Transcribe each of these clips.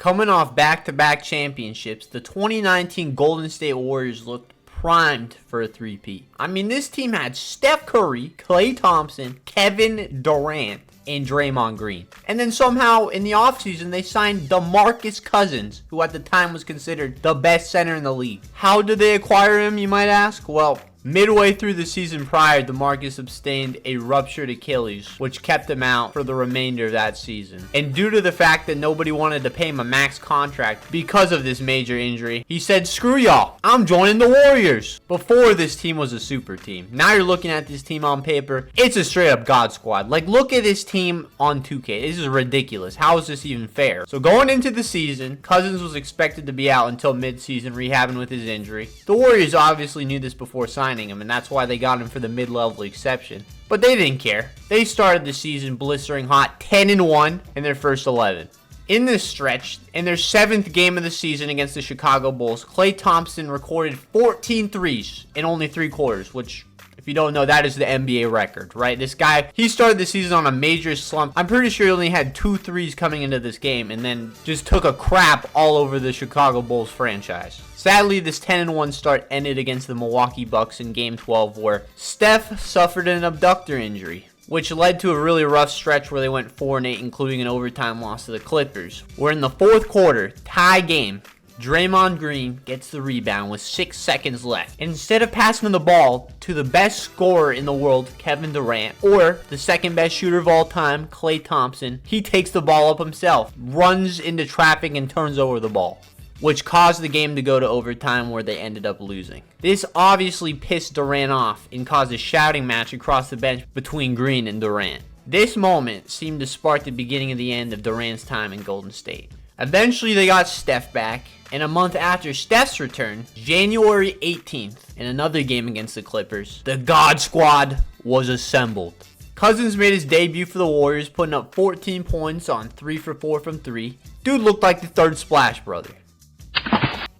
Coming off back-to-back championships, the 2019 Golden State Warriors looked primed for a three-peat. I mean, this team had Steph Curry, Klay Thompson, Kevin Durant, and Draymond Green. And then somehow in the offseason, they signed Demarcus Cousins, who at the time was considered the best center in the league. How did they acquire him, you might ask? Well, midway through the season prior, Demarcus sustained a ruptured Achilles, which kept him out for the remainder of that season. And due to the fact that nobody wanted to pay him a max contract because of this major injury, he said, "Screw y'all, I'm joining the Warriors." Before, this team was a super team. Now you're looking at this team on paper, it's a straight up God squad. Like, look at this team on 2K. This is ridiculous. How is this even fair? So going into the season, Cousins was expected to be out until mid-season, rehabbing with his injury. The Warriors obviously knew this before signing him, and that's why they got him for the mid-level exception. But they didn't care. They started the season blistering hot, 10-1 in their first 11. In this stretch, in their 7th game of the season against the Chicago Bulls, Klay Thompson recorded 14 threes in only 3 quarters, which, if you don't know, that is the NBA record, right? This guy, he started the season on a major slump. I'm pretty sure he only had 2 threes coming into this game and then just took a crap all over the Chicago Bulls franchise. Sadly, this 10-1 start ended against the Milwaukee Bucks in Game 12, where Steph suffered an abductor injury, which led to a really rough stretch where they went 4-8, including an overtime loss to the Clippers. Where in the 4th quarter, tie game, Draymond Green gets the rebound with 6 seconds left. Instead of passing the ball to the best scorer in the world, Kevin Durant, or the second best shooter of all time, Klay Thompson, he takes the ball up himself, runs into traffic, and turns over the ball, which caused the game to go to overtime where they ended up losing. This obviously pissed Durant off and caused a shouting match across the bench between Green and Durant. This moment seemed to spark the beginning of the end of Durant's time in Golden State. Eventually they got Steph back, and a month after Steph's return, January 18th, in another game against the Clippers, the God Squad was assembled. Cousins made his debut for the Warriors, putting up 14 points on 3 for 4 from 3. Dude looked like the third Splash Brother.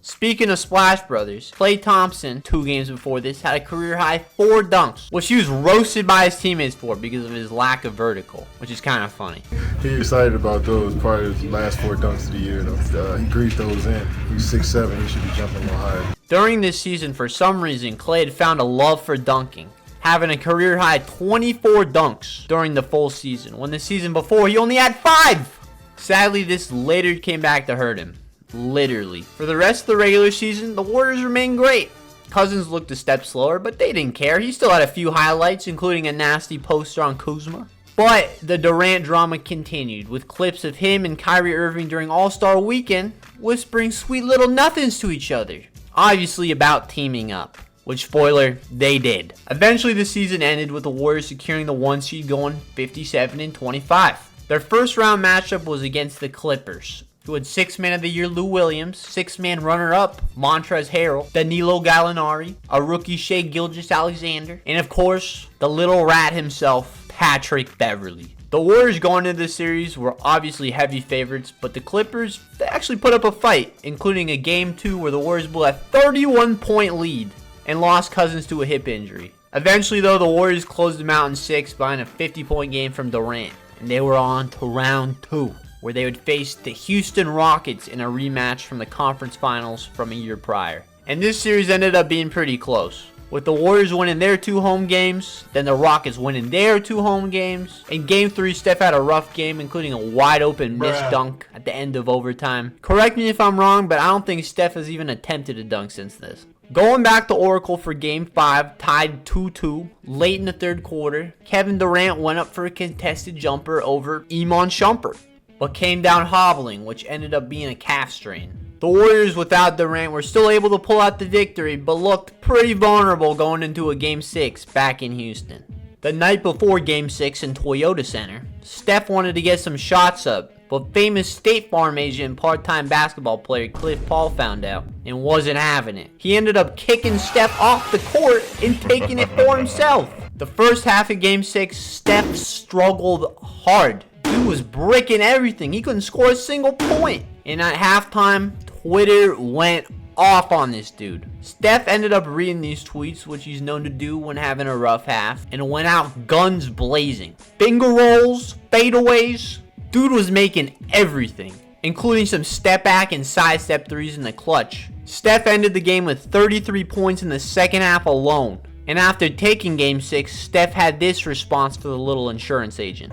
Speaking of Splash Brothers, Klay Thompson, 2 games before this, had a career-high 4 dunks, which he was roasted by his teammates for because of his lack of vertical, which is kind of funny. He excited about those, probably his last 4 dunks of the year, though. He breathed those in. He's 6'7", he should be jumping a little higher. During this season, for some reason, Klay had found a love for dunking, having a career-high 24 dunks during the full season, when the season before he only had 5! Sadly, this later came back to hurt him. Literally. For the rest of the regular season, the Warriors remained great. Cousins looked a step slower, but they didn't care. He still had a few highlights, including a nasty poster on Kuzma. But the Durant drama continued, with clips of him and Kyrie Irving during All-Star Weekend whispering sweet little nothings to each other. Obviously about teaming up, which, spoiler, they did. Eventually the season ended with the Warriors securing the 1 seed, going 57-25. Their first round matchup was against the Clippers, who had 6th Man of the Year Lou Williams, 6th Man runner-up Montrezl Harrell, Danilo Gallinari, a rookie Shai Gilgeous-Alexander, and of course, the little rat himself, Patrick Beverley. The Warriors going into this series were obviously heavy favorites, but the Clippers, they actually put up a fight, including a Game 2 where the Warriors blew a 31-point lead and lost Cousins to a hip injury. Eventually, though, the Warriors closed them out in 6 behind a 50-point game from Durant, and they were on to round 2. Where they would face the Houston Rockets in a rematch from the conference finals from a year prior. And this series ended up being pretty close, with the Warriors winning their 2 home games, then the Rockets winning their 2 home games. In Game 3, Steph had a rough game, including a wide open missed dunk at the end of overtime. Correct me if I'm wrong, but I don't think Steph has even attempted a dunk since this. Going back to Oracle for Game 5, tied 2-2, late in the 3rd quarter, Kevin Durant went up for a contested jumper over Iman Shumpert, but came down hobbling, which ended up being a calf strain. The Warriors without Durant were still able to pull out the victory, but looked pretty vulnerable going into a Game 6 back in Houston. The night before Game 6 in Toyota Center, Steph wanted to get some shots up, but famous State Farm agent and part-time basketball player Cliff Paul found out and wasn't having it. He ended up kicking Steph off the court and taking it for himself. The first half of Game 6, Steph struggled hard. Dude was bricking everything. He couldn't score a single point. And at halftime, Twitter went off on this dude. Steph ended up reading these tweets, which he's known to do when having a rough half, and went out guns blazing. Finger rolls, fadeaways. Dude was making everything. including some step back and sidestep threes in the clutch. Steph ended the game with 33 points in the second half alone. And after taking Game 6, Steph had this response for the little insurance agent.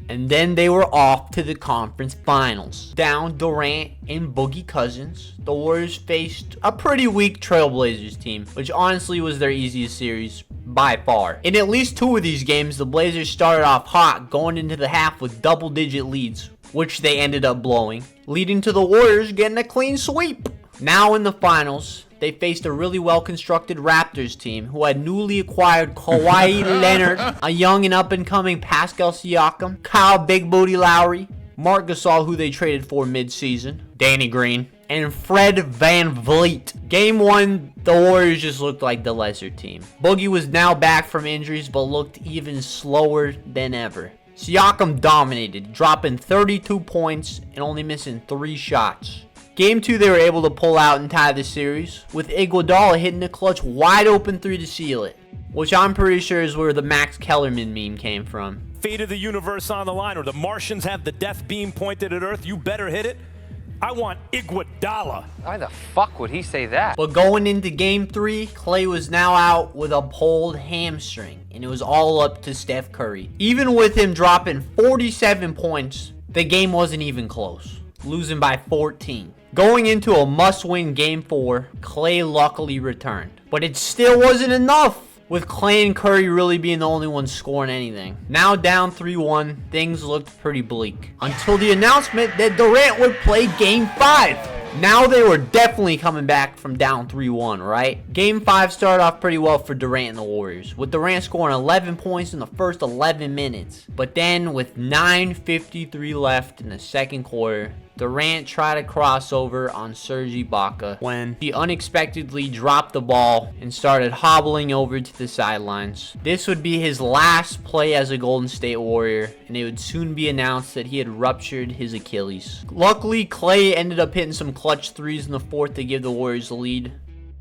And then they were off to the conference finals. Down Durant and Boogie Cousins, the Warriors faced a pretty weak Trailblazers team, which honestly was their easiest series by far. In at least 2 of these games, the Blazers started off hot, going into the half with double-digit leads, which they ended up blowing, leading to the Warriors getting a clean sweep. Now in the finals, they faced a really well-constructed Raptors team who had newly acquired Kawhi Leonard, a young and up-and-coming Pascal Siakam, Kyle Big Booty Lowry, Marc Gasol, who they traded for mid-season, Danny Green, and Fred VanVleet. Game 1, the Warriors just looked like the lesser team. Boogie was now back from injuries but looked even slower than ever. Siakam dominated, dropping 32 points and only missing 3 shots. Game 2, they were able to pull out and tie the series, with Iguodala hitting the clutch wide open 3 to seal it, which I'm pretty sure is where the Max Kellerman meme came from. Fate of the universe on the line, or the Martians have the death beam pointed at Earth, you better hit it. I want Iguodala. Why the fuck would he say that? But going into Game 3, Klay was now out with a pulled hamstring, and it was all up to Steph Curry. Even with him dropping 47 points, the game wasn't even close, losing by 14. Going into a must-win Game 4, Klay luckily returned. But it still wasn't enough, with Klay and Curry really being the only ones scoring anything. Now down 3-1, things looked pretty bleak, until the announcement that Durant would play Game 5. Now they were definitely coming back from down 3-1, right? Game 5 started off pretty well for Durant and the Warriors, with Durant scoring 11 points in the first 11 minutes. But then, with 9:53 left in the second quarter, Durant tried a crossover on Serge Ibaka when he unexpectedly dropped the ball and started hobbling over to the sidelines. This would be his last play as a Golden State Warrior, and it would soon be announced that he had ruptured his Achilles. Luckily, Klay ended up hitting some clutch threes in the fourth to give the Warriors the lead.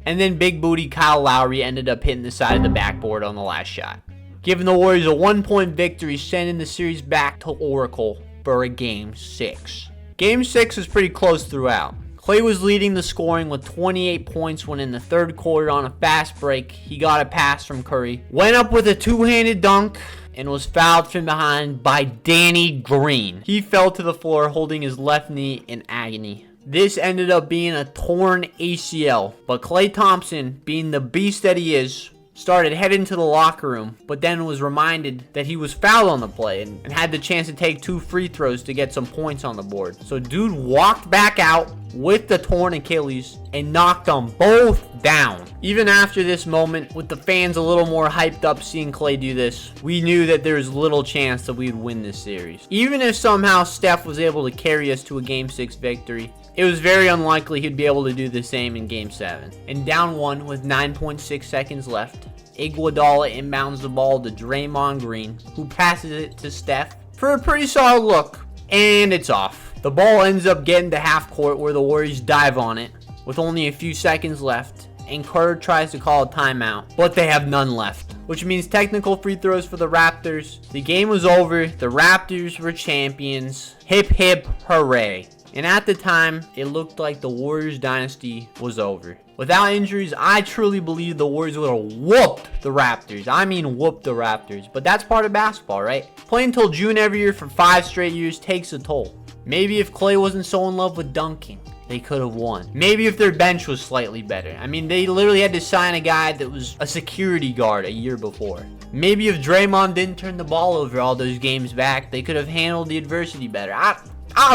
And then big booty Kyle Lowry ended up hitting the side of the backboard on the last shot, giving the Warriors a 1-point victory, sending the series back to Oracle for a Game 6. Game 6 was pretty close throughout. Klay was leading the scoring with 28 points when in the third quarter on a fast break, he got a pass from Curry, went up with a two-handed dunk, and was fouled from behind by Danny Green. He fell to the floor holding his left knee in agony. This ended up being a torn ACL, but Klay Thompson, being the beast that he is, started heading to the locker room, but then was reminded that he was fouled on the play and had the chance to take 2 free throws to get some points on the board. So dude walked back out with the torn Achilles and knocked them both down. Even after this moment, with the fans a little more hyped up seeing Klay do this, we knew that there was little chance that we'd win this series. Even if somehow Steph was able to carry us to a Game 6 victory, it was very unlikely he'd be able to do the same in Game 7. And down 1 with 9.6 seconds left, Iguodala inbounds the ball to Draymond Green, who passes it to Steph for a pretty solid look, and it's off. The ball ends up getting to half court where the Warriors dive on it with only a few seconds left, and Kerr tries to call a timeout, but they have none left, which means technical free throws for the Raptors. The game was over. The Raptors were champions. Hip hip hooray. And at the time, it looked like the Warriors dynasty was over. Without injuries, I truly believe the Warriors would have whooped the Raptors. I mean whooped the Raptors. But that's part of basketball, right? Playing until June every year for 5 straight years takes a toll. Maybe if Klay wasn't so in love with dunking, they could have won. Maybe if their bench was slightly better. I mean, they literally had to sign a guy that was a security guard a year before. Maybe if Draymond didn't turn the ball over all those games back, they could have handled the adversity better. I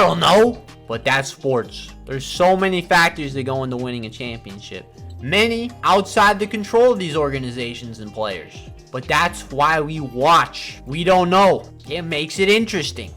don't know. But that's sports. There's so many factors that go into winning a championship. Many outside the control of these organizations and players. But that's why we watch. We don't know. It makes it interesting.